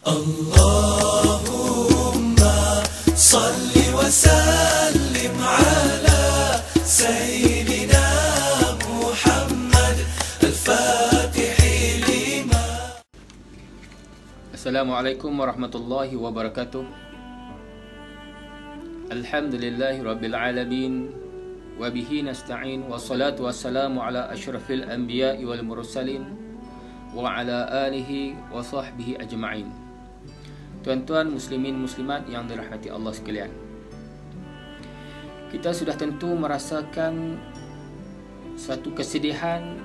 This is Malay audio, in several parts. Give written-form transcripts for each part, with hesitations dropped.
Allahumma salli wa sallim ala Sayyidina Muhammad al-Fatihi lima. Assalamualaikum warahmatullahi wabarakatuh. Alhamdulillahi rabbil alamin, wa bihi nasta'in, wassalatu wassalamu ala asyrafil anbiya'i wal mursalin wa ala alihi wa sahbihi ajma'in. Tuan-tuan muslimin muslimat yang dirahmati Allah sekalian, kita sudah tentu merasakan satu kesedihan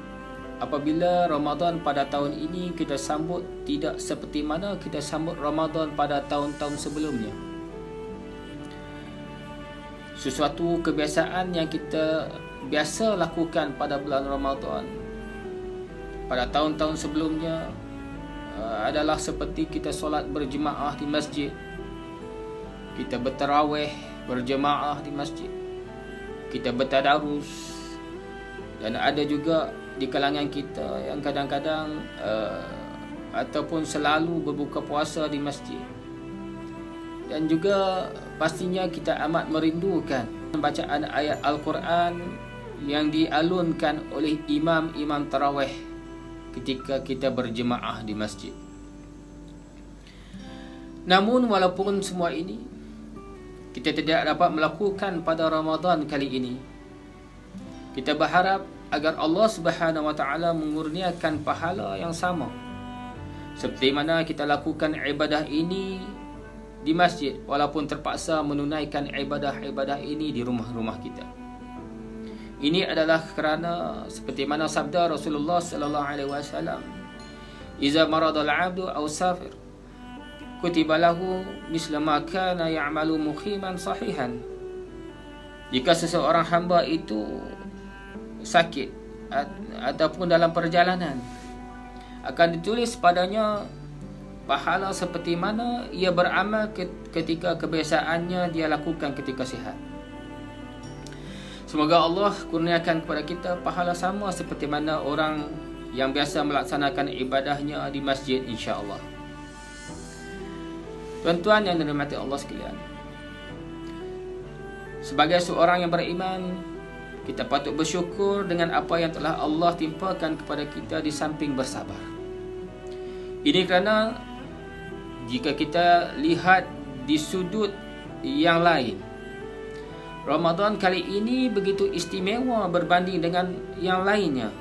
apabila Ramadan pada tahun ini kita sambut tidak seperti mana kita sambut Ramadan pada tahun-tahun sebelumnya. Sesuatu kebiasaan yang kita biasa lakukan pada bulan Ramadan pada tahun-tahun sebelumnya adalah seperti kita solat berjemaah di masjid, kita bertarawih berjemaah di masjid, kita bertadarus, dan ada juga di kalangan kita yang kadang-kadang ataupun selalu berbuka puasa di masjid. Dan juga pastinya kita amat merindukan bacaan ayat Al-Quran yang dialunkan oleh imam-imam tarawih ketika kita berjemaah di masjid. Namun walaupun semua ini kita tidak dapat melakukan pada Ramadan kali ini, kita berharap agar Allah Subhanahu wa taala mengurniakan pahala yang sama seperti mana kita lakukan ibadah ini di masjid, walaupun terpaksa menunaikan ibadah-ibadah ini di rumah-rumah kita. Ini adalah kerana seperti mana sabda Rasulullah sallallahu alaihi wasallam, "Iza maradal 'abdu aw safir, kutiba lahu misla ma kana ya'malu muqiman sahihan." Jika seseorang hamba itu sakit ataupun dalam perjalanan, akan ditulis padanya pahala seperti mana ia beramal ketika kebiasaannya dia lakukan ketika sihat. Semoga Allah kurniakan kepada kita pahala sama seperti mana orang yang biasa melaksanakan ibadahnya di masjid, insya-Allah. Tuan-tuan yang dirahmati Allah sekalian, sebagai seorang yang beriman, kita patut bersyukur dengan apa yang telah Allah timpakan kepada kita di samping bersabar. Ini kerana jika kita lihat di sudut yang lain, Ramadan kali ini begitu istimewa berbanding dengan yang lainnya,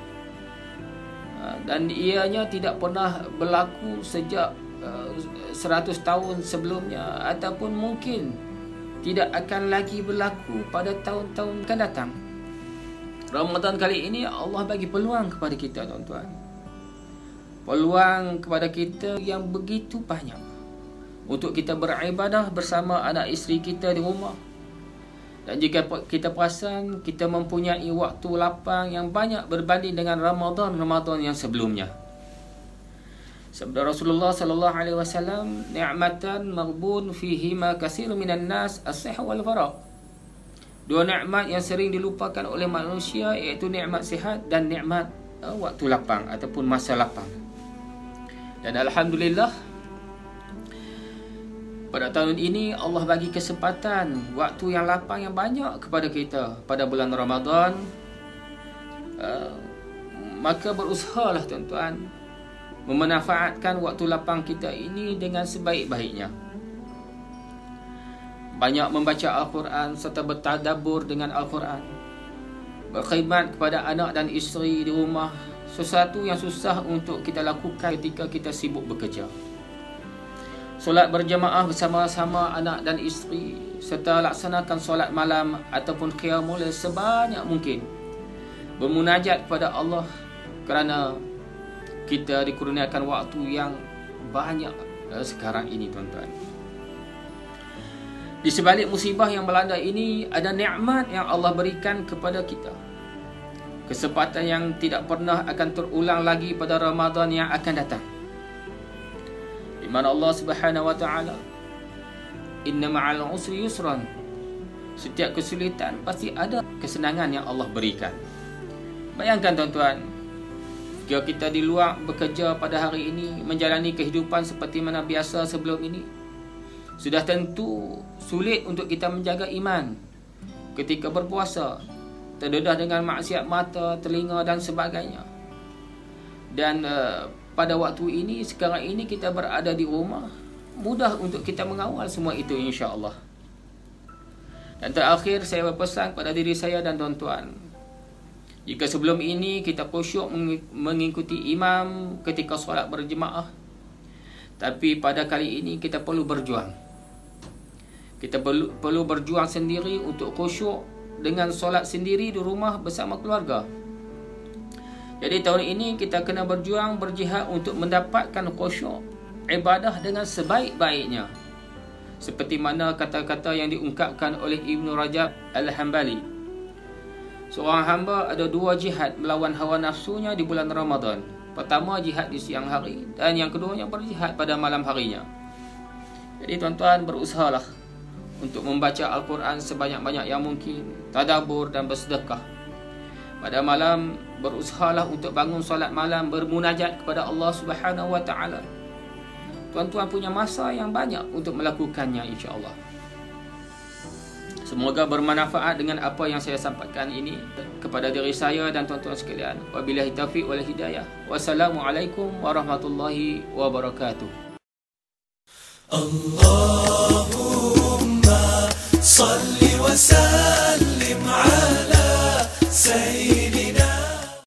dan ianya tidak pernah berlaku sejak 100 tahun sebelumnya, ataupun mungkin tidak akan lagi berlaku pada tahun-tahun akan datang. Ramadan kali ini Allah bagi peluang kepada kita, tuan-tuan. Peluang kepada kita yang begitu banyak untuk kita beribadah bersama anak isteri kita di rumah. Dan jika kita perasan, kita mempunyai waktu lapang yang banyak berbanding dengan Ramadan yang sebelumnya. Sabda Rasulullah sallallahu alaihi wasallam, "Ni'matan maghbun fihima katsirun minan nas, as-sihah wal faragh." Dua nikmat yang sering dilupakan oleh manusia, iaitu nikmat sihat dan nikmat waktu lapang ataupun masa lapang. Dan alhamdulillah, pada tahun ini Allah bagi kesempatan waktu yang lapang yang banyak kepada kita pada bulan Ramadan. Maka berusahalah tuan-tuan memanfaatkan waktu lapang kita ini dengan sebaik-baiknya. Banyak membaca Al-Quran serta bertadabbur dengan Al-Quran, berkhidmat kepada anak dan isteri di rumah, sesuatu yang susah untuk kita lakukan ketika kita sibuk bekerja. Solat berjemaah bersama-sama anak dan isteri, serta laksanakan solat malam ataupun qiyamul lail sebanyak mungkin. Bermunajat kepada Allah kerana kita dikurniakan waktu yang banyak sekarang ini, tuan-tuan. Di sebalik musibah yang melanda ini, ada nikmat yang Allah berikan kepada kita. Kesempatan yang tidak pernah akan terulang lagi pada Ramadan yang akan datang. Di mana Allah Subhanahu wa taala, "Inna ma'al usri yusran." Setiap kesulitan pasti ada kesenangan yang Allah berikan. Bayangkan tuan-tuan, Jika kita di luar bekerja pada hari ini, menjalani kehidupan seperti mana biasa sebelum ini, sudah tentu sulit untuk kita menjaga iman ketika berpuasa, terdedah dengan maksiat mata, telinga dan sebagainya. Dan pada waktu ini, sekarang ini kita berada di rumah, mudah untuk kita mengawal semua itu, insya-Allah. Dan terakhir, saya berpesan kepada diri saya dan tuan-tuan, jika sebelum ini kita khusyuk mengikuti imam ketika solat berjemaah, tapi pada kali ini kita perlu berjuang. Kita perlu berjuang sendiri untuk khusyuk dengan solat sendiri di rumah bersama keluarga. Jadi tahun ini kita kena berjuang, berjihad untuk mendapatkan khusyuk ibadah dengan sebaik-baiknya. Seperti mana kata-kata yang diungkapkan oleh Ibn Rajab Al-Hambali. Seorang hamba ada dua jihad melawan hawa nafsunya di bulan Ramadan. Pertama, jihad di siang hari, dan yang keduanya berjihad pada malam harinya. Jadi tuan-tuan, berusahalah untuk membaca Al-Quran sebanyak-banyak yang mungkin, tadabbur dan bersedekah. Pada malam, berusahalah untuk bangun solat malam, bermunajat kepada Allah Subhanahu wa taala. Tuan-tuan punya masa yang banyak untuk melakukannya, insya-Allah. Semoga bermanfaat dengan apa yang saya sampaikan ini kepada diri saya dan tuan-tuan sekalian. Wabillahi taufiq wal hidayah. Wassalamualaikum warahmatullahi wabarakatuh. Allahumma salli wa sallim ala sayyidina